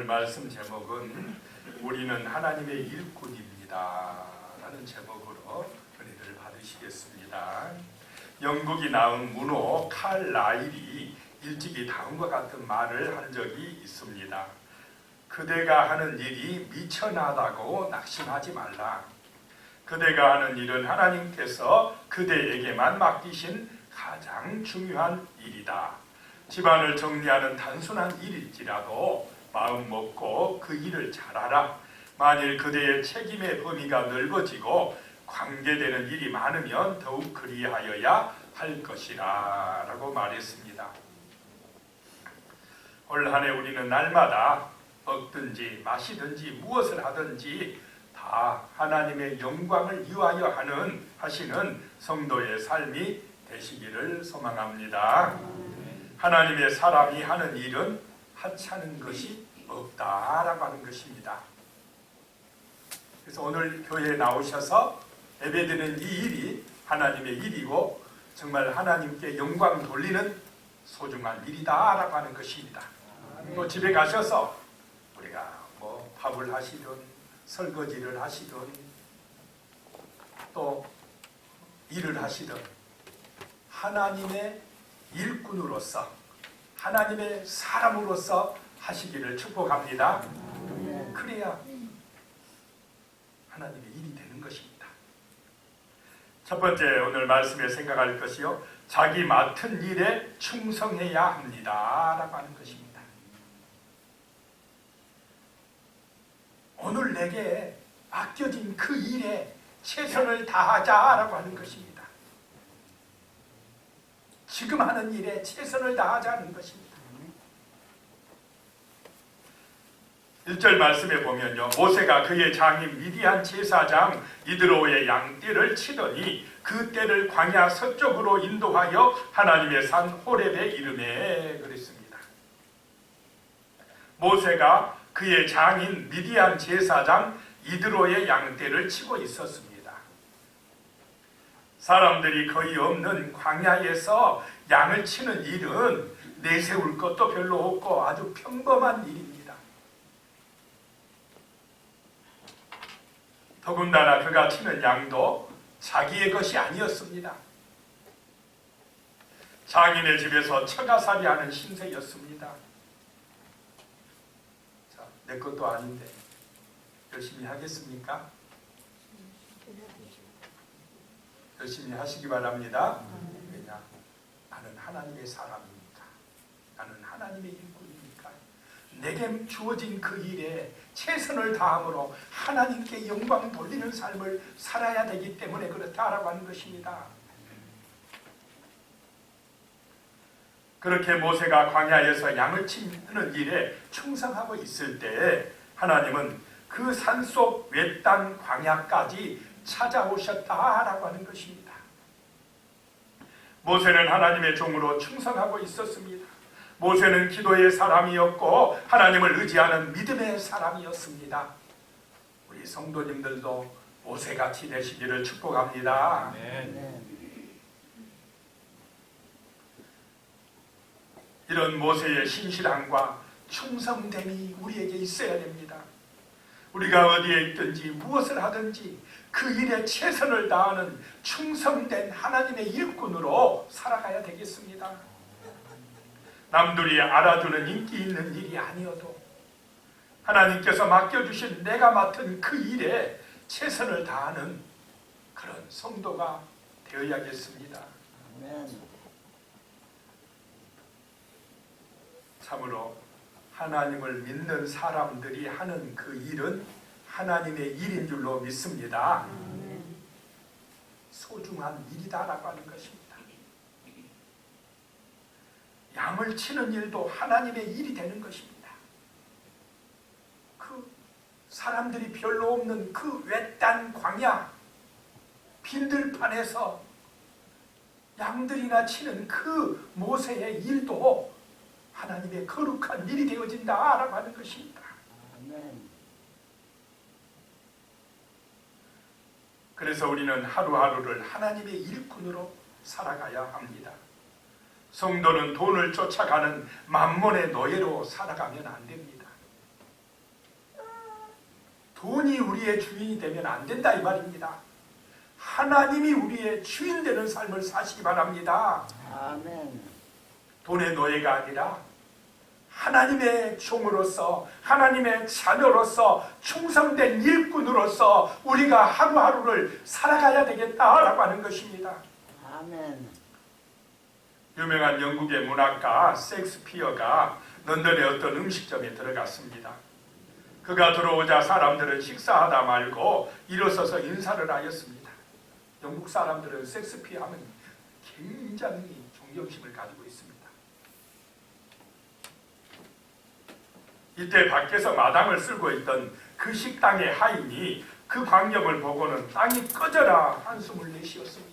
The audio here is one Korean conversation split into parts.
오늘 말씀 제목은 우리는 하나님의 일꾼입니다 라는 제목으로 은혜를 받으시겠습니다. 영국이 낳은 문호 칼 라일이 일찍이 다음과 같은 말을 한 적이 있습니다. 그대가 하는 일이 미천하다고 낙심하지 말라. 그대가 하는 일은 하나님께서 그대에게만 맡기신 가장 중요한 일이다. 집안을 정리하는 단순한 일일지라도 마음 먹고 그 일을 잘하라. 만일 그대의 책임의 범위가 넓어지고 관계되는 일이 많으면 더욱 그리하여야 할 것이라 라고 말했습니다. 올 한 해 우리는 날마다 먹든지 마시든지 무엇을 하든지 다 하나님의 영광을 위하여 하시는 성도의 삶이 되시기를 소망합니다. 하나님의 사람이 하는 일은 하찮은 것이 없다라고 하는 것입니다. 그래서 오늘 교회에 나오셔서 예배드리는 이 일이 하나님의 일이고 정말 하나님께 영광 돌리는 소중한 일이다라고 하는 것입니다. 또 집에 가셔서 우리가 밥을 하시든 설거지를 하시든 또 일을 하시든 하나님의 일꾼으로서 하나님의 사람으로서 하시기를 축복합니다. 그래야 하나님의 일이 되는 것입니다. 첫 번째 오늘 말씀에 생각할 것이요, 자기 맡은 일에 충성해야 합니다 라고 하는 것입니다. 오늘 내게 맡겨진 그 일에 최선을 다하자라고 하는 것입니다. 지금 하는 일에 최선을 다하자는 것입니다. 1절 말씀에 보면요, 모세가 그의 장인 미디안 제사장 이드로의 양떼를 치더니 그 떼를 광야 서쪽으로 인도하여 하나님의 산 호렙에 이르매 그랬습니다. 모세가 그의 장인 미디안 제사장 이드로의 양떼를 치고 있었습니다. 사람들이 거의 없는 광야에서 양을 치는 일은 내세울 것도 별로 없고 아주 평범한 일입니다. 더군다나 그가 치는 양도 자기의 것이 아니었습니다. 장인의 집에서 처가살이 하는 신세였습니다. 자, 내 것도 아닌데 열심히 하겠습니까? 열심히 하시기 바랍니다. 왜냐? 나는 하나님의 사람이니까. 나는 하나님의 일꾼이니까. 내게 주어진 그 일에 최선을 다함으로 하나님께 영광 돌리는 삶을 살아야 되기 때문에 그렇다라고 하는 것입니다. 그렇게 모세가 광야에서 양을 치는 일에 충성하고 있을 때 하나님은 그 산속 외딴 광야까지 찾아오셨다라고 하는 것입니다. 모세는 하나님의 종으로 충성하고 있었습니다. 모세는 기도의 사람이었고 하나님을 의지하는 믿음의 사람이었습니다. 우리 성도님들도 모세같이 되시기를 축복합니다. 이런 모세의 신실함과 충성됨이 우리에게 있어야 됩니다. 우리가 어디에 있든지 무엇을 하든지 그 일에 최선을 다하는 충성된 하나님의 일꾼으로 살아가야 되겠습니다. 남들이 알아주는 인기 있는 일이 아니어도 하나님께서 맡겨주신 내가 맡은 그 일에 최선을 다하는 그런 성도가 되어야겠습니다. 참으로 하나님을 믿는 사람들이 하는 그 일은 하나님의 일인 줄로 믿습니다. 소중한 일이다라고 하는 것입니다. 양을 치는 일도 하나님의 일이 되는 것입니다. 그 사람들이 별로 없는 그 외딴 광야 빈들판에서 양들이나 치는 그 모세의 일도 하나님의 거룩한 일이 되어진다라고 하는 것입니다. 그래서 우리는 하루하루를 하나님의 일꾼으로 살아가야 합니다. 성도는 돈을 쫓아가는 만몬의 노예로 살아가면 안 됩니다. 돈이 우리의 주인이 되면 안 된다 이 말입니다. 하나님이 우리의 주인 되는 삶을 사시기 바랍니다. 아멘. 돈의 노예가 아니라 하나님의 종으로서, 하나님의 자녀로서, 충성된 일꾼으로서 우리가 하루하루를 살아가야 되겠다라고 하는 것입니다. 아멘. 유명한 영국의 문학가 셰익스피어가 런던의 어떤 음식점에 들어갔습니다. 그가 들어오자 사람들은 식사하다 말고 일어서서 인사를 하였습니다. 영국 사람들은 셰익스피어 하면 굉장히 존경심을 가지고 있습니다. 이때 밖에서 마당을 쓸고 있던 그 식당의 하인이 그 광경을 보고는 땅이 꺼져라 한숨을 내쉬었습니다.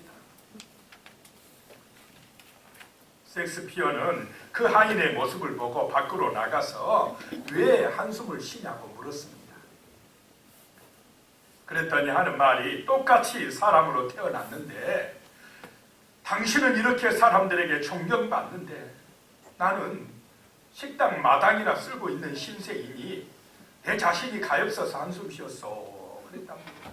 셰익스피어는 그 하인의 모습을 보고 밖으로 나가서 왜 한숨을 쉬냐고 물었습니다. 그랬더니 하는 말이, 똑같이 사람으로 태어났는데 당신은 이렇게 사람들에게 존경받는데 나는 식당 마당이라 쓸고 있는 신세이니 내 자신이 가엾어서 한숨 쉬었어 그랬답니다.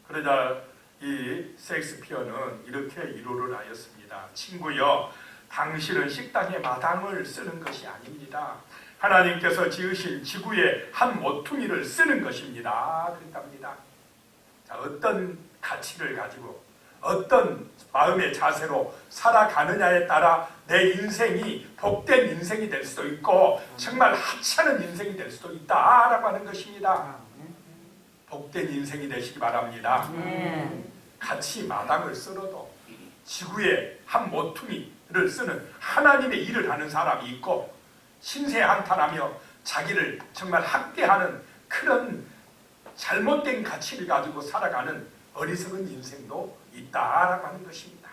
그러자 이 셰익스피어는 이렇게 위로를 하였습니다. 친구여, 당신은 식당의 마당을 쓰는 것이 아닙니다. 하나님께서 지으신 지구의 한 모퉁이를 쓰는 것입니다. 그랬답니다. 자, 어떤 가치를 가지고 어떤 마음의 자세로 살아가느냐에 따라 내 인생이 복된 인생이 될 수도 있고 정말 하찮은 인생이 될 수도 있다라고 하는 것입니다. 복된 인생이 되시기 바랍니다. 같이 마당을 쓸어도 지구의 한 모퉁이를 쓰는 하나님의 일을 하는 사람이 있고 신세한탄하며 자기를 정말 학대하는 그런 잘못된 가치를 가지고 살아가는 어리석은 인생도 있다라고 하는 것입니다.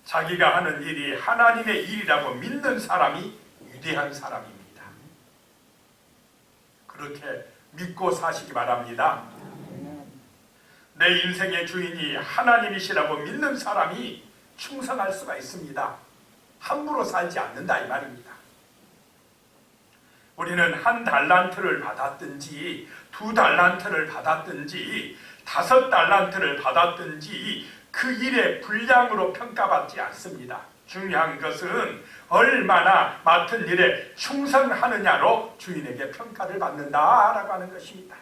자기가 하는 일이 하나님의 일이라고 믿는 사람이 위대한 사람입니다. 그렇게 믿고 사시기 바랍니다. 내 인생의 주인이 하나님이시라고 믿는 사람이 충성할 수가 있습니다. 함부로 살지 않는다 이 말입니다. 우리는 1달란트를 받았든지 2달란트를 받았든지 5달란트를 받았든지 그 일의 분량으로 평가받지 않습니다. 중요한 것은 얼마나 맡은 일에 충성하느냐로 주인에게 평가를 받는다라고 하는 것입니다.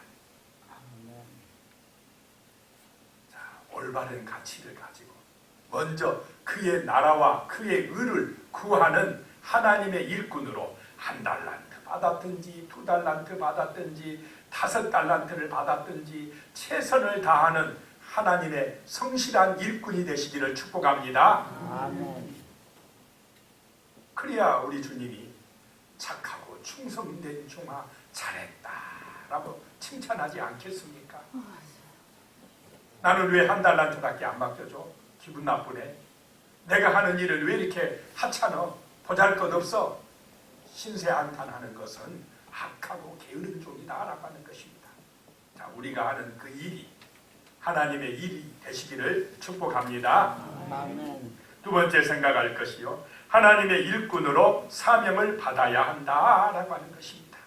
자, 올바른 가치를 가지고 먼저 그의 나라와 그의 의를 구하는 하나님의 일꾼으로 1달란트 받았든지 2달란트 받았든지 5달란트를 받았든지 최선을 다하는 하나님의 성실한 일꾼이 되시기를 축복합니다. 아멘. 그래야 우리 주님이 착하고 충성된 종아 잘했다라고 칭찬하지 않겠습니까? 나는 왜 1달란트밖에 안 맡겨줘? 기분 나쁘네. 내가 하는 일을 왜 이렇게 하찮아? 보잘것없어? 신세한탄하는 것은 악하고 게으른 종이다라고 하는 것입니다. 자, 우리가 하는 그 일이 하나님의 일이 되시기를 축복합니다. 아멘. 두 번째 생각할 것이요, 하나님의 일꾼으로 사명을 받아야 한다라고 하는 것입니다.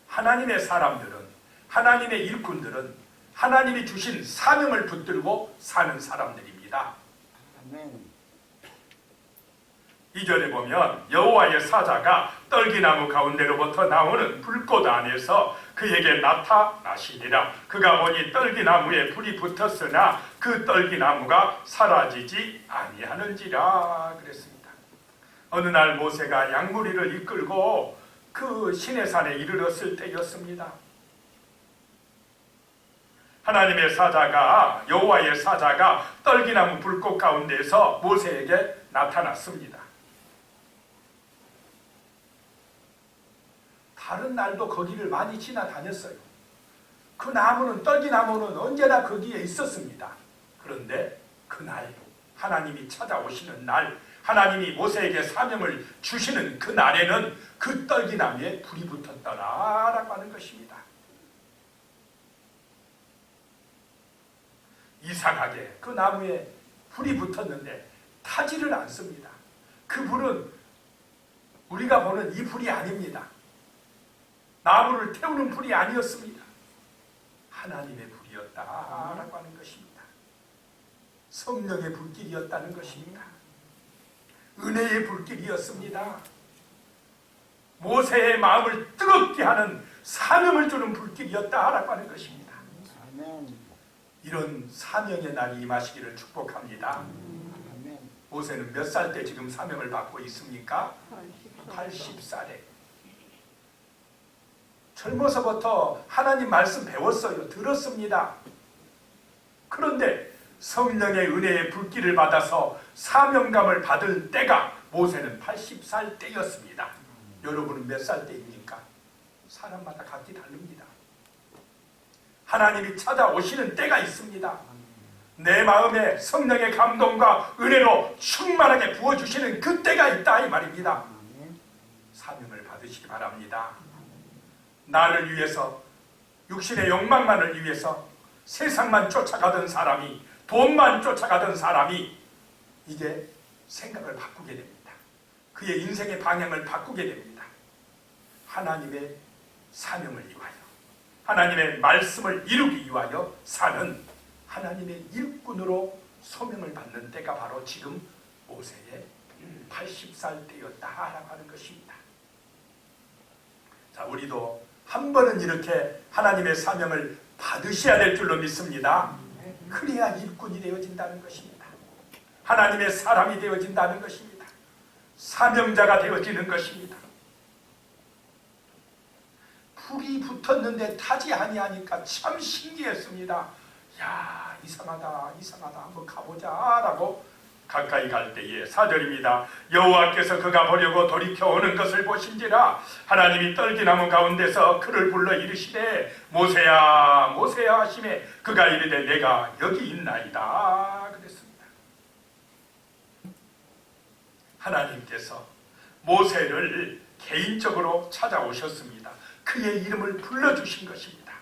하나님의 사람들은, 하나님의 일꾼들은 하나님이 주신 사명을 붙들고 사는 사람들입니다. 아멘. 2절에 보면 여호와의 사자가 떨기나무 가운데로부터 나오는 불꽃 안에서 그에게 나타나시니라. 그가 보니 떨기나무에 불이 붙었으나 그 떨기나무가 사라지지 아니하는지라 그랬습니다. 어느 날 모세가 양무리를 이끌고 그 시내산에 이르렀을 때였습니다. 하나님의 사자가, 여호와의 사자가 떨기나무 불꽃 가운데서 모세에게 나타났습니다. 다른 날도 거기를 많이 지나다녔어요. 그 나무는, 떨기나무는 언제나 거기에 있었습니다. 그런데 그날, 하나님이 찾아오시는 날, 하나님이 모세에게 사명을 주시는 그 날에는 그 떨기나무에 불이 붙었더라라고 하는 것입니다. 이상하게 그 나무에 불이 붙었는데 타지를 않습니다. 그 불은 우리가 보는 이 불이 아닙니다. 나무를 태우는 불이 아니었습니다. 하나님의 불이었다라고 하는 것입니다. 성령의 불길이었다는 것입니다. 은혜의 불길이었습니다. 모세의 마음을 뜨겁게 하는 사명을 주는 불길이었다라고 하는 것입니다. 아멘. 이런 사명의 날이 임하시기를 축복합니다. 아멘. 모세는 몇 살 때 지금 사명을 받고 있습니까? 80살에. 젊어서부터 하나님 말씀 배웠어요. 들었습니다. 그런데 성령의 은혜의 불길을 받아서 사명감을 받을 때가 모세는 80살 때였습니다. 여러분은 몇 살 때입니까? 사람마다 각기 다릅니다. 하나님이 찾아오시는 때가 있습니다. 내 마음에 성령의 감동과 은혜로 충만하게 부어주시는 그 때가 있다 이 말입니다. 사명을 받으시기 바랍니다. 나를 위해서, 육신의 욕망만을 위해서 세상만 쫓아가던 사람이, 돈만 쫓아가던 사람이 이제 생각을 바꾸게 됩니다. 그의 인생의 방향을 바꾸게 됩니다. 하나님의 사명을 위하여, 하나님의 말씀을 이루기 위하여 사는 하나님의 일꾼으로 소명을 받는 때가 바로 지금 모세의 80살 때였다라고 하는 것입니다. 자, 우리도 한 번은 이렇게 하나님의 사명을 받으셔야 될 줄로 믿습니다. 그래야 일꾼이 되어진다는 것입니다. 하나님의 사람이 되어진다는 것입니다. 사명자가 되어지는 것입니다. 불이 붙었는데 타지 아니하니까 참 신기했습니다. 야, 이상하다 한번 가보자 라고 가까이 갈 때에 4절입니다. 여호와께서 그가 보려고 돌이켜 오는 것을 보신지라 하나님이 떨기나무 가운데서 그를 불러 이르시되 모세야 모세야 하시매 그가 이르되 내가 여기 있나이다 그랬습니다. 하나님께서 모세를 개인적으로 찾아오셨습니다. 그의 이름을 불러주신 것입니다.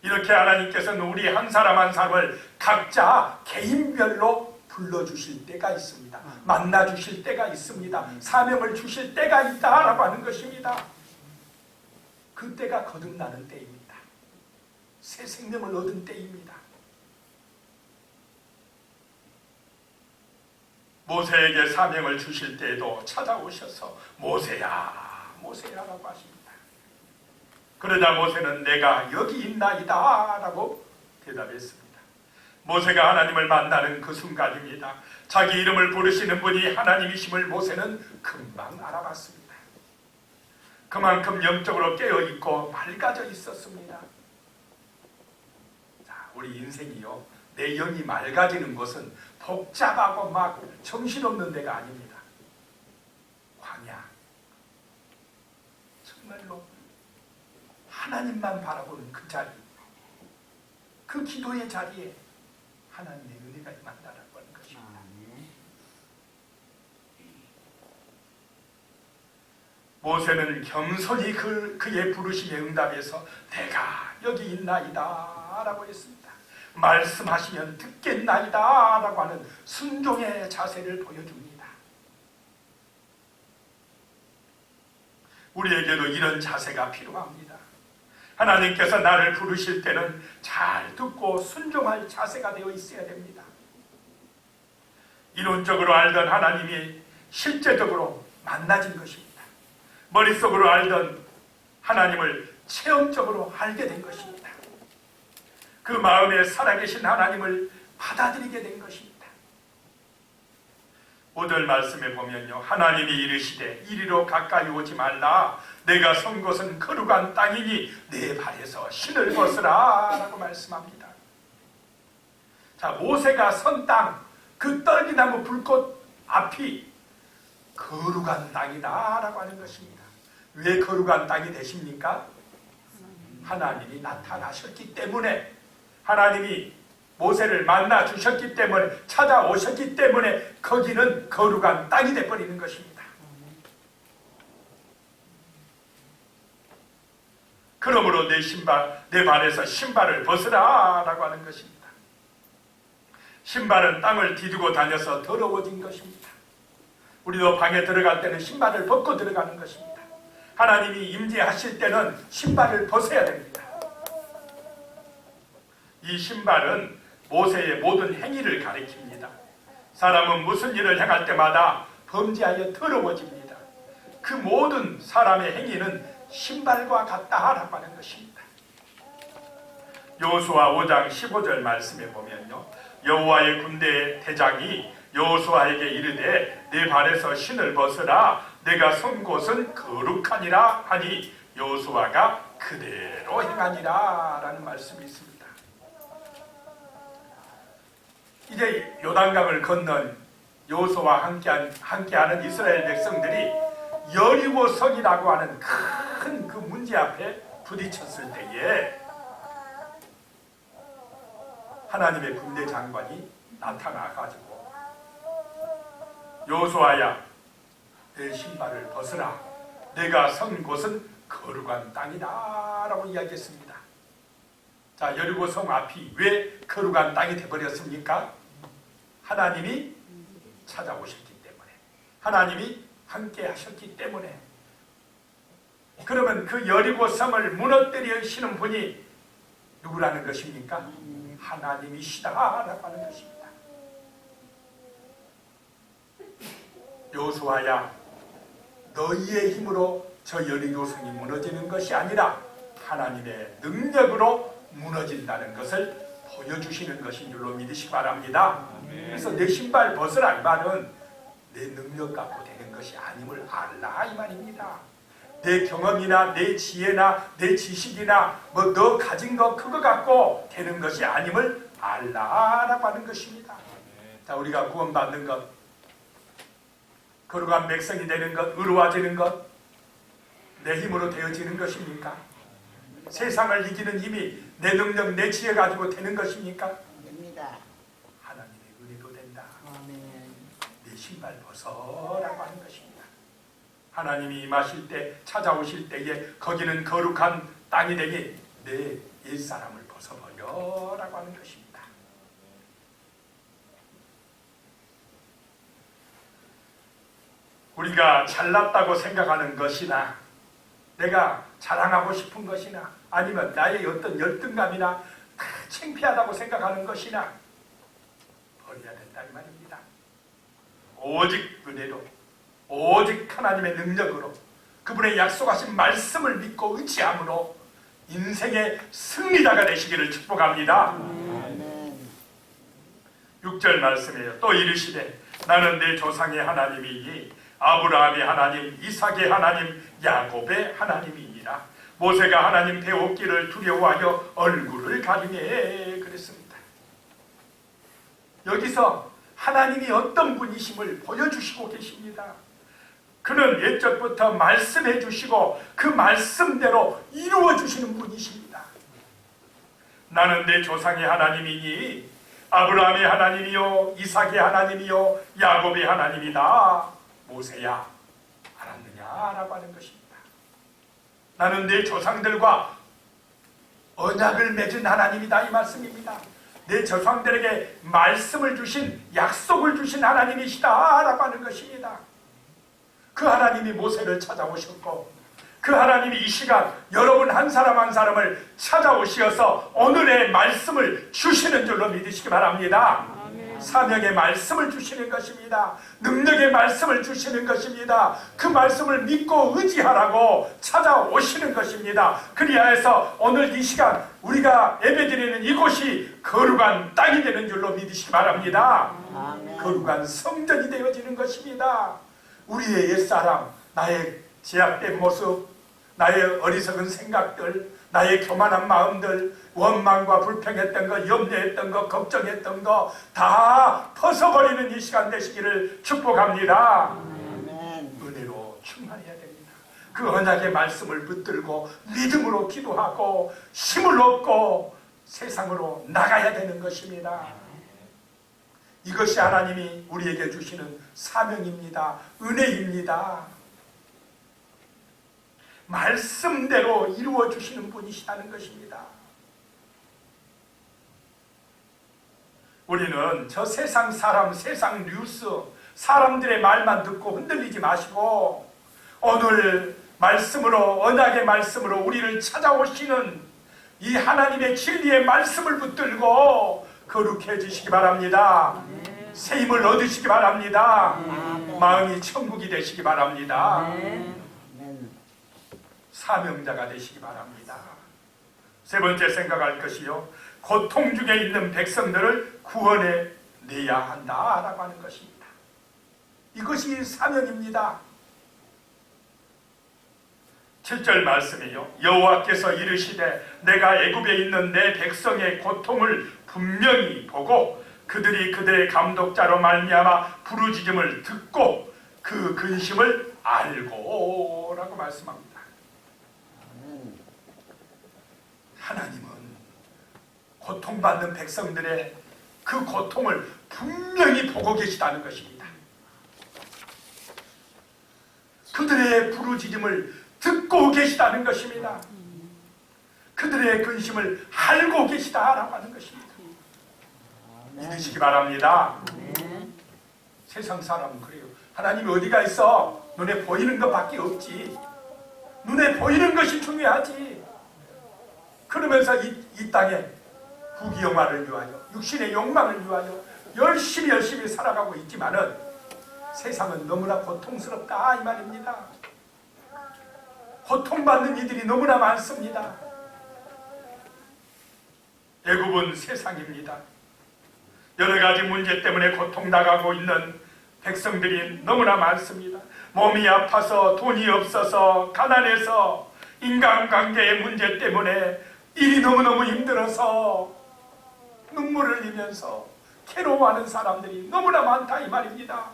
이렇게 하나님께서는 우리 한 사람 한 사람을 각자 개인별로 불러주실 때가 있습니다. 만나주실 때가 있습니다. 사명을 주실 때가 있다라고 하는 것입니다. 그 때가 거듭나는 때입니다. 새 생명을 얻은 때입니다. 모세에게 사명을 주실 때에도 찾아오셔서 모세야 모세야라고 하십니다. 그러자 모세는 내가 여기 있나이다 라고 대답했습니다. 모세가 하나님을 만나는 그 순간입니다. 자기 이름을 부르시는 분이 하나님이심을 모세는 금방 알아봤습니다. 그만큼 영적으로 깨어있고 맑아져 있었습니다. 자, 우리 인생이요, 내 영이 맑아지는 것은 복잡하고 막 정신없는 데가 아닙니다. 광야, 정말로 하나님만 바라보는 그 자리, 그 기도의 자리에 하나님의 은혜가 임한다라고 하는 것입니다. 모세는 겸손히 그의 부르심에 응답해서 내가 여기 있나이다 라고 했습니다. 말씀하시면 듣겠나이다 라고 하는 순종의 자세를 보여줍니다. 우리에게도 이런 자세가 필요합니다. 하나님께서 나를 부르실 때는 잘 듣고 순종할 자세가 되어 있어야 됩니다. 이론적으로 알던 하나님이 실제적으로 만나진 것입니다. 머릿속으로 알던 하나님을 체험적으로 알게 된 것입니다. 그 마음에 살아계신 하나님을 받아들이게 된 것입니다. 5절 말씀에 보면요, 하나님이 이르시되 이리로 가까이 오지 말라 내가 선 곳은 거룩한 땅이니 내 발에서 신을 벗으라 라고 말씀합니다. 자, 모세가 선 땅, 그 떨기나무 불꽃 앞이 거룩한 땅이다 라고 하는 것입니다. 왜 거룩한 땅이 되십니까? 하나님이 나타나셨기 때문에, 하나님이 모세를 만나 주셨기 때문에, 찾아오셨기 때문에 거기는 거룩한 땅이 되어버리는 것입니다. 그러므로 내 발에서 신발을 벗으라 라고 하는 것입니다. 신발은 땅을 디디고 다녀서 더러워진 것입니다. 우리도 방에 들어갈 때는 신발을 벗고 들어가는 것입니다. 하나님이 임재하실 때는 신발을 벗어야 됩니다. 이 신발은 모세의 모든 행위를 가리킵니다. 사람은 무슨 일을 행할 때마다 범죄하여 더러워집니다. 그 모든 사람의 행위는 신발과 같다라고 하는 것입니다. 여호수아 5장 15절 말씀에 보면요, 여호와의 군대의 대장이 여호수아에게 이르되 내 발에서 신을 벗으라 내가 선 곳은 거룩하니라 하니 여호수아가 그대로 행하니라 라는 말씀이 있습니다. 이제 요단강을 건넌 여호수아와 함께하는 이스라엘 백성들이 여리고 성이라고 하는 큰 그 문제 앞에 부딪혔을 때에 하나님의 군대 장관이 나타나가지고 여호수아야 내 신발을 벗으라 내가 선 곳은 거룩한 땅이다 라고 이야기했습니다. 자, 여리고 성 앞이 왜 거룩한 땅이 되어버렸습니까? 하나님이 찾아오셨기 때문에, 하나님이 함께 하셨기 때문에. 그러면 그 여리고 성을 무너뜨리시는 분이 누구라는 것입니까? 하나님이시다라고 하는 것입니다. 여호수아야 너희의 힘으로 저 여리고 성이 무너지는 것이 아니라 하나님의 능력으로 무너진다는 것을 보여주시는 것인 줄로 믿으시기 바랍니다. 그래서 내 신발 벗으라 이 말은 내 능력 갖고 되는 것이 아님을 알라 이 말입니다. 내 경험이나 내 지혜나 내 지식이나 뭐 너 가진 거 그거 갖고 되는 것이 아님을 알라라고 하는 것입니다. 자, 우리가 구원받는 것, 거룩한 백성이 되는 것, 의로워지는 것, 내 힘으로 되어지는 것입니까? 세상을 이기는 힘이 내 능력, 내 지혜 가지고 되는 것입니까? 됩니다. 하나님의 은혜로 된다. 아멘. 내 신발 벗어라고 하는 것입니다. 하나님이 임하실 때, 찾아오실 때에 거기는 거룩한 땅이 되니 내 옛사람을 벗어버려라고 하는 것입니다. 우리가 잘났다고 생각하는 것이나 내가 자랑하고 싶은 것이나 아니면 나의 어떤 열등감이나 창피하다고 생각하는 것이나 버려야 된다 이 말입니다. 오직 은혜로, 오직 하나님의 능력으로, 그분의 약속하신 말씀을 믿고 의지함으로 인생의 승리자가 되시기를 축복합니다. 아멘. 6절 말씀이에요. 또 이르시되 나는 내 조상의 하나님이니 아브라함의 하나님, 이삭의 하나님, 야곱의 하나님이니라. 모세가 하나님 배웠기를 두려워하여 얼굴을 가리네 그랬습니다. 여기서 하나님이 어떤 분이심을 보여주시고 계십니다. 그는 옛적부터 말씀해 주시고 그 말씀대로 이루어 주시는 분이십니다. 나는 내 조상의 하나님이니 아브라함의 하나님이요 이삭의 하나님이요 야곱의 하나님이다. 모세야 알았느냐라고 하는 것입니다. 나는 내 조상들과 언약을 맺은 하나님이다 이 말씀입니다. 내 조상들에게 말씀을 주신, 약속을 주신 하나님이시다라고 하는 것입니다. 그 하나님이 모세를 찾아오셨고 그 하나님이 이 시간 여러분 한 사람 한 사람을 찾아오시어서 오늘의 말씀을 주시는 줄로 믿으시기 바랍니다. 사명의 말씀을 주시는 것입니다. 능력의 말씀을 주시는 것입니다. 그 말씀을 믿고 의지하라고 찾아오시는 것입니다. 그리하여서 오늘 이 시간 우리가 예배드리는 이곳이 거룩한 땅이 되는 줄로 믿으시기 바랍니다. 아멘. 거룩한 성전이 되어지는 것입니다. 우리의 옛사람, 나의 제약된 모습, 나의 어리석은 생각들, 나의 교만한 마음들, 원망과 불평했던 것, 염려했던 것, 걱정했던 것 다 벗어버리는 이 시간 되시기를 축복합니다. 아멘. 은혜로 충만해야 됩니다. 그 언약의 말씀을 붙들고 믿음으로 기도하고 힘을 얻고 세상으로 나가야 되는 것입니다. 이것이 하나님이 우리에게 주시는 사명입니다. 은혜입니다. 말씀대로 이루어 주시는 분이시다는 것입니다. 우리는 저 세상 사람, 세상 뉴스, 사람들의 말만 듣고 흔들리지 마시고 오늘 말씀으로, 언약의 말씀으로 우리를 찾아오시는 이 하나님의 진리의 말씀을 붙들고 거룩해지시기 바랍니다. 새 힘을 얻으시기 바랍니다. 마음이 천국이 되시기 바랍니다. 사명자가 되시기 바랍니다. 세 번째 생각할 것이요, 고통 중에 있는 백성들을 구원해 내야 한다라고 하는 것입니다. 이것이 사명입니다. 7절 말씀이요, 여호와께서 이르시되 내가 애굽에 있는 내 백성의 고통을 분명히 보고 그들이 그들의 감독자로 말미암아 부르짖음을 듣고 그 근심을 알고 라고 말씀합니다. 하나님은 고통받는 백성들의 그 고통을 분명히 보고 계시다는 것입니다. 그들의 부르짖음을 듣고 계시다는 것입니다. 그들의 근심을 알고 계시다라고 하는 것입니다. 믿으시기 바랍니다. 세상 사람은 그래요. 하나님이 어디가 있어? 눈에 보이는 것밖에 없지. 눈에 보이는 것이 중요하지. 그러면서 이 땅에 부귀영화를 위하여, 육신의 욕망을 위하여 열심히 살아가고 있지만은 세상은 너무나 고통스럽다 이 말입니다. 고통받는 이들이 너무나 많습니다. 애굽은 세상입니다. 여러 가지 문제 때문에 고통당하고 있는 백성들이 너무나 많습니다. 몸이 아파서, 돈이 없어서, 가난해서, 인간관계의 문제 때문에 일이 너무너무 힘들어서 눈물을 흘리면서 괴로워하는 사람들이 너무나 많다 이 말입니다.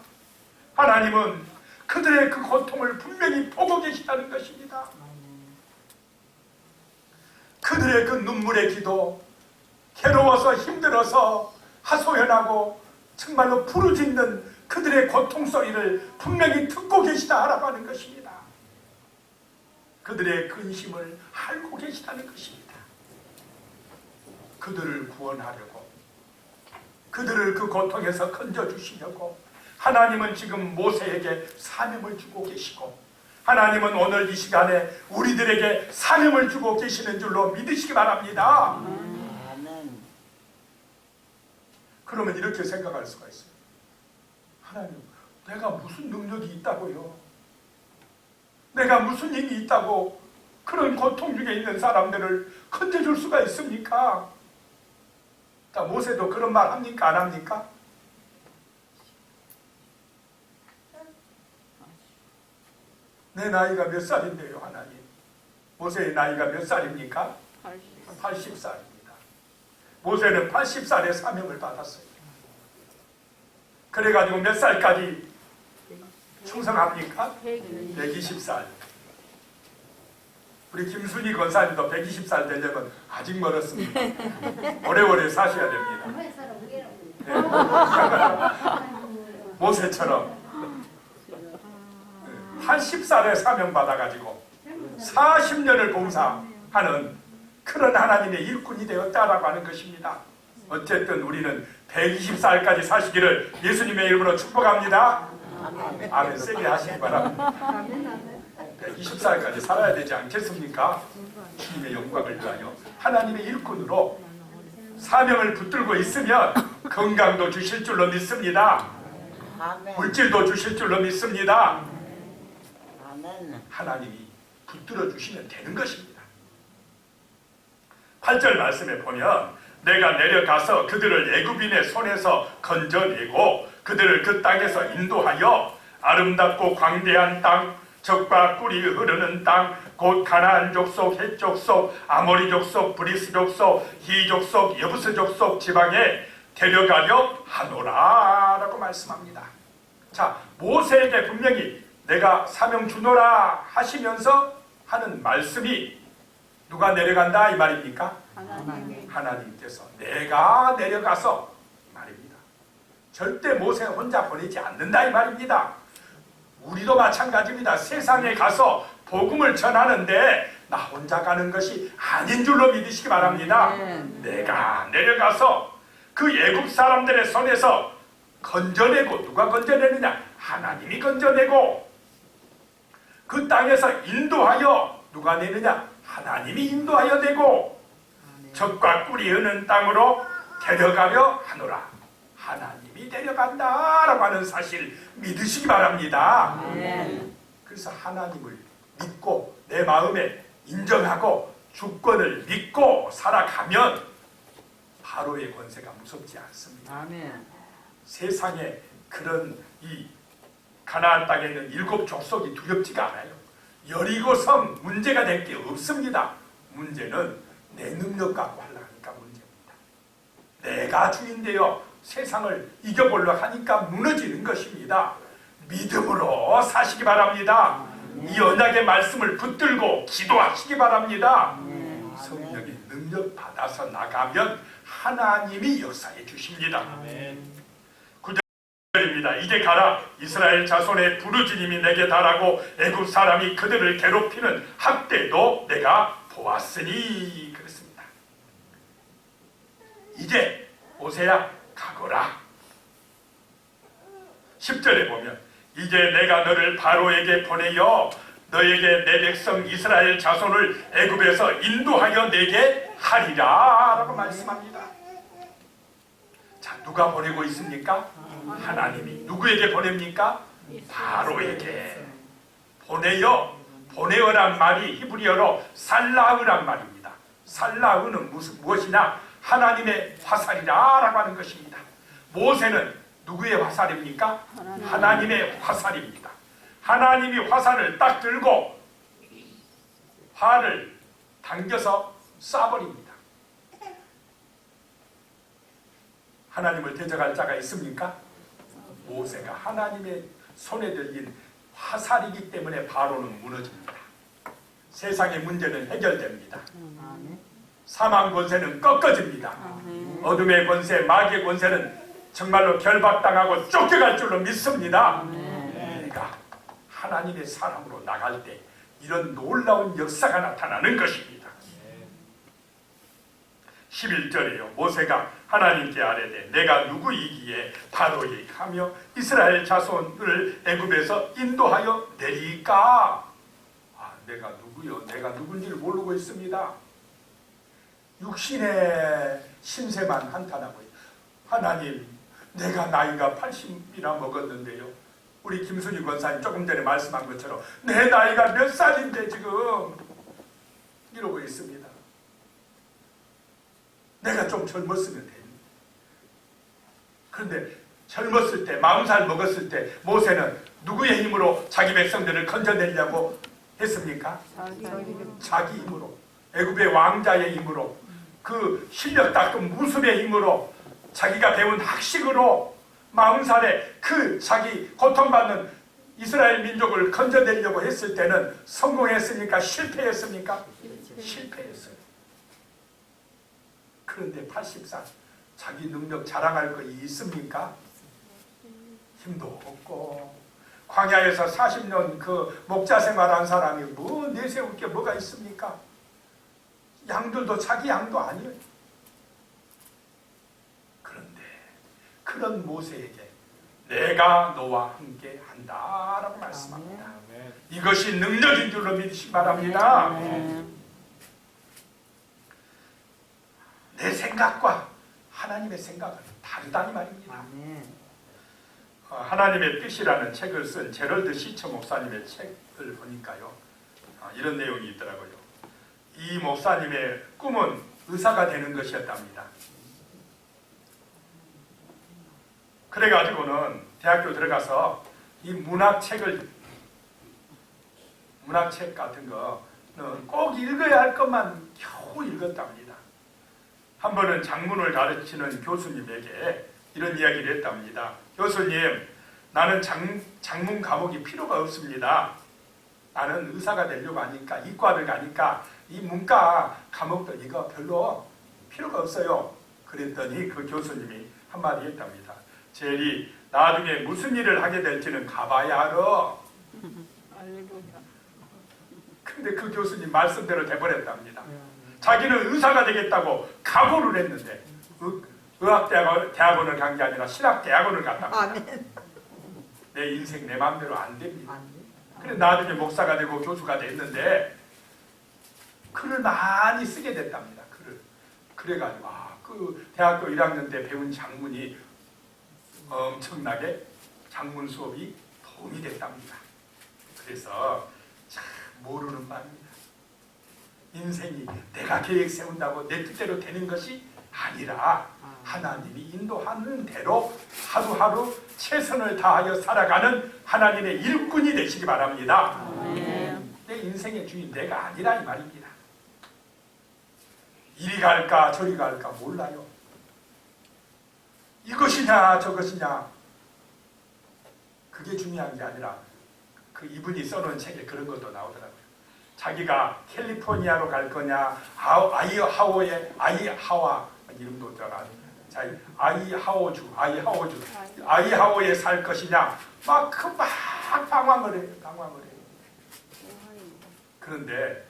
하나님은 그들의 그 고통을 분명히 보고 계시다는 것입니다. 그들의 그 눈물의 기도, 괴로워서 힘들어서 하소연하고 정말로 부르짖는 그들의 고통 소리를 분명히 듣고 계시다라고 하는 것입니다. 그들의 근심을 알고 계시다는 것입니다. 그들을 구원하려고, 그들을 그 고통에서 건져주시려고 하나님은 지금 모세에게 사명을 주고 계시고, 하나님은 오늘 이 시간에 우리들에게 사명을 주고 계시는 줄로 믿으시기 바랍니다. 그러면 이렇게 생각할 수가 있어요. 하나님, 내가 무슨 능력이 있다고요? 내가 무슨 힘이 있다고 그런 고통 중에 있는 사람들을 건져줄 수가 있습니까? 자, 모세도 그런 말 합니까? 안 합니까? 내 나이가 몇 살인데요, 하나님? 모세의 나이가 몇 살입니까? 80살입니다. 모세는 80살에 사명을 받았어요. 그래가지고 몇 살까지 충성합니까? 120살. 우리 김순희 권사님도 120살 되려면 아직 멀었습니다. 오래오래 사셔야 됩니다. 네. 모세처럼 80살에 사명 받아가지고 40년을 봉사하는 그런 하나님의 일꾼이 되었다라고 하는 것입니다. 어쨌든 우리는 120살까지 사시기를 예수님의 이름으로 축복합니다. 아멘. 세게 하시기 바랍니다. 120살까지 살아야 되지 않겠습니까? 주님의 영광을 위하여 하나님의 일꾼으로 사명을 붙들고 있으면 건강도 주실 줄로 믿습니다. 물질도 주실 줄로 믿습니다. 하나님이 붙들어 주시면 되는 것입니다. 8절 말씀에 보면 내가 내려가서 그들을 애굽인의 손에서 건져내고 그들을 그 땅에서 인도하여 아름답고 광대한 땅, 젖과 꿀이 흐르는 땅, 곧 가나안 족속, 헷 족속, 아모리 족속, 브리스 족속, 히 족속, 여부스 족속 지방에 데려가려 하노라 라고 말씀합니다. 자, 모세에게 분명히 내가 사명 주노라 하시면서 하는 말씀이 누가 내려간다 이 말입니까? 하나님께서 내가 내려가서 말입니다. 절대 모세 혼자 보내지 않는다 이 말입니다. 우리도 마찬가지입니다. 세상에 가서 복음을 전하는데 나 혼자 가는 것이 아닌 줄로 믿으시기 바랍니다. 내가 내려가서 그 애굽 사람들의 손에서 건져내고, 누가 건져내느냐? 하나님이 건져내고, 그 땅에서 인도하여 누가 내느냐? 하나님이 인도하여 내고, 젖과 꿀이 흐는 땅으로 데려가려 하노라. 하나님이 데려간다라고 하는 사실 믿으시기 바랍니다. 그래서 하나님을 믿고 내 마음에 인정하고 주권을 믿고 살아가면 바로의 권세가 무섭지 않습니다. 세상에 그런 이 가나안 땅에 있는 7 족속이 두렵지가 않아요. 여리고성 문제가 될 게 없습니다. 문제는 내 능력 갖고 하려니까 문제입니다. 내가 주인되어 세상을 이겨보려 하니까 무너지는 것입니다. 믿음으로 사시기 바랍니다. 이 언약의 말씀을 붙들고 기도하시기 바랍니다. 성령의 능력 받아서 나가면 하나님이 역사해 주십니다. 9절입니다. 이제 가라. 이스라엘 자손의 부르짖음이 내게 달하고 애굽 사람이 그들을 괴롭히는 학대도 내가 보았으니. 그렇습니다. 이제 오세야 가거라. 10절에 보면 이제 내가 너를 바로에게 보내어 너에게 내 백성 이스라엘 자손을 애굽에서 인도하여 내게 하리라 라고 말씀합니다. 자, 누가 보내고 있습니까? 하나님이. 누구에게 보냅니까? 바로에게 보내어란 말이 히브리어로 살라흐란 말입니다. 살라흐는 무엇이냐? 하나님의 화살이라 라고 하는 것입니다. 모세는 누구의 화살입니까? 하나님의 화살입니다. 하나님이 화살을 딱 들고 활을 당겨서 쏴버립니다. 하나님을 대적할 자가 있습니까? 모세가 하나님의 손에 들린 화살이기 때문에 바로는 무너집니다. 세상의 문제는 해결됩니다. 사망 권세는 꺾어집니다. 어둠의 권세, 마귀의 권세는 정말로 결박당하고 쫓겨갈 줄로 믿습니다. 우리가 하나님의 사람으로 나갈 때 이런 놀라운 역사가 나타나는 것입니다. 11절에요. 모세가 하나님께 아뢰되 내가 누구이기에 바로에게 가며 이스라엘 자손을 애굽에서 인도하여 내리까? 내가 누구요? 내가 누군지를 모르고 있습니다. 육신의 신세만 한탄하고 하나님, 내가 나이가 80이나 먹었는데요. 우리 김순희 권사님 조금 전에 말씀한 것처럼 내 나이가 몇 살인데 지금 이러고 있습니다. 내가 좀 젊었으면 돼. 그런데 젊었을 때 40살 먹었을 때 모세는 누구의 힘으로 자기 백성들을 건져내려고 했습니까? 자기 힘으로, 애굽의 왕자의 힘으로, 그 실력 닦은 무술의 힘으로, 자기가 배운 학식으로 40살에 그 자기 고통받는 이스라엘 민족을 건져내려고 했을 때는 성공했습니까? 실패했습니까? 실패했어요. 그런데 80살 자기 능력 자랑할 거 있습니까? 힘도 없고 광야에서 40년 그 목자 생활한 사람이 뭐 내세울 게 뭐가 있습니까? 양들도 자기 양도 아니에요. 그런데 그런 모세에게 내가 너와 함께 한다라고 말씀합니다. 이것이 능력인 줄로 믿으시기 바랍니다. 내 생각과 하나님의 생각은 다르다니 말입니다. 하나님의 뜻이라는 책을 쓴 제럴드 시처 목사님의 책을 보니까요, 이런 내용이 있더라고요. 이 목사님의 꿈은 의사가 되는 것이었답니다. 그래가지고는 대학교 들어가서 이 문학책 같은 거는 꼭 읽어야 할 것만 겨우 읽었답니다. 한 번은 작문을 가르치는 교수님에게 이런 이야기를 했답니다. 교수님, 나는 작문 과목이 필요가 없습니다. 나는 의사가 되려고 하니까, 이과를 가니까 이 문과 과목들 이거 별로 필요가 없어요. 그랬더니 그 교수님이 한마디 했답니다. 제리, 나중에 무슨 일을 하게 될지는 가봐야 알아. 근데 그 교수님 말씀대로 돼버렸답니다. 자기는 의사가 되겠다고 각오를 했는데 대학원을 간 게 아니라 신학대학원을 갔답니다. 아멘. 내 인생 내 마음대로 안 됩니다. 아멘. 그래 나중에 목사가 되고 교수가 됐는데 글을 많이 쓰게 됐답니다. 글을. 그래가지고 그 대학교 1학년 때 배운 장문이 엄청나게 장문 수업이 도움이 됐답니다. 그래서 참 모르는 바입니다. 인생이 내가 계획 세운다고 내 뜻대로 되는 것이 아니라 하나님이 인도하는 대로 하루하루 최선을 다하여 살아가는 하나님의 일꾼이 되시기 바랍니다. 내 인생의 주인 내가 아니라 이 말입니다. 이리 갈까 저리 갈까 몰라요. 이것이냐 저것이냐 그게 중요한 게 아니라 그 이분이 써놓은 책에 그런 것도 나오더라고요. 자기가 캘리포니아로 갈 거냐 아이하와 이름도 있잖아. 아이하오에 살 것이냐 막 방황을 해요. 그런데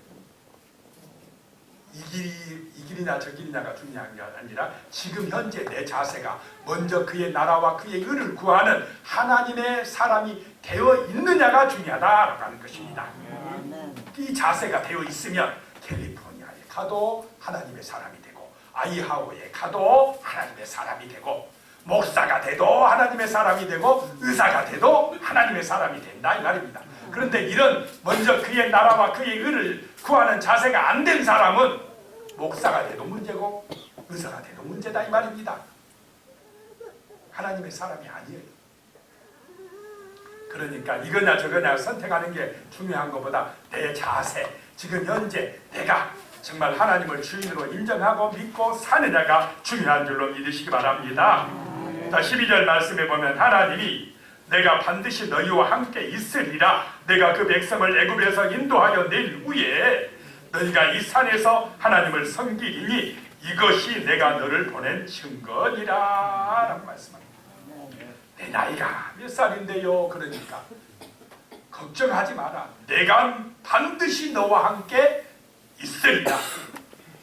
이 길이냐 저 길이냐가 중요한 게 아니라 지금 현재 내 자세가 먼저 그의 나라와 그의 의를 구하는 하나님의 사람이 되어 있느냐가 중요하다라고 하는 것입니다. 이 자세가 되어 있으면 캘리포니아에 가도 하나님의 사람이 되고 아이하오에 가도 하나님의 사람이 되고 목사가 돼도 하나님의 사람이 되고 의사가 돼도 하나님의 사람이 된다 이 말입니다. 그런데 이런 먼저 그의 나라와 그의 의를 구하는 자세가 안 된 사람은 목사가 돼도 문제고 의사가 돼도 문제다 이 말입니다. 하나님의 사람이 아니에요. 그러니까 이거냐 저거냐 선택하는 게 중요한 것보다 내 자세, 지금 현재 내가 정말 하나님을 주인으로 인정하고 믿고 사느냐가 중요한 줄로 믿으시기 바랍니다. 자, 12절 말씀에 보면 하나님이 내가 반드시 너희와 함께 있으리라. 내가 그 백성을 애굽에서 인도하여 낸 후에 너희가 이 산에서 하나님을 섬기리니 이것이 내가 너를 보낸 증거니라 라고 말씀합니다. 내 나이가 몇 살인데요? 그러니까 걱정하지 마라. 내가 반드시 너와 함께 있으리라.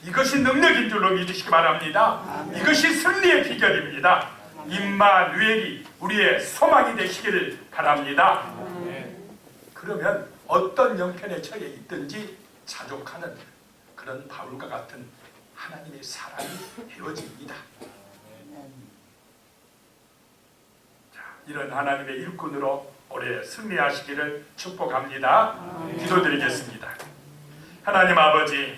이것이 능력인 줄로 믿으시기 바랍니다. 이것이 승리의 비결입니다. 임마누엘이 우리의 소망이 되시기를 바랍니다. 그러면 어떤 형편에 처해 있든지 자족하는 그런 바울과 같은 하나님의 사람이 되어집니다. 자, 이런 하나님의 일꾼으로 올해 승리하시기를 축복합니다. 기도드리겠습니다. 하나님 아버지,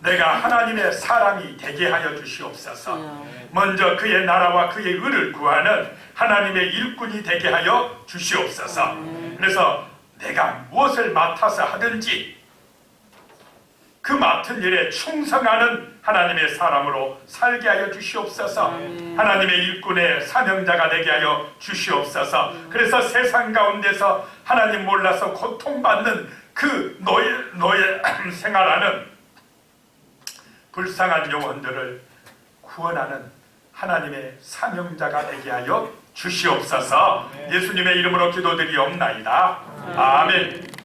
내가 하나님의 사람이 되게 하여 주시옵소서. 먼저 그의 나라와 그의 의를 구하는 하나님의 일꾼이 되게 하여 주시옵소서. 그래서 내가 무엇을 맡아서 하든지 그 맡은 일에 충성하는 하나님의 사람으로 살게 하여 주시옵소서. 하나님의 일꾼의 사명자가 되게 하여 주시옵소서. 그래서 세상 가운데서 하나님 몰라서 고통받는 그 노예 생활하는 불쌍한 영혼들을 구원하는 하나님의 사명자가 되게 하여 주시옵소서. 예수님의 이름으로 기도드리옵나이다. 아멘.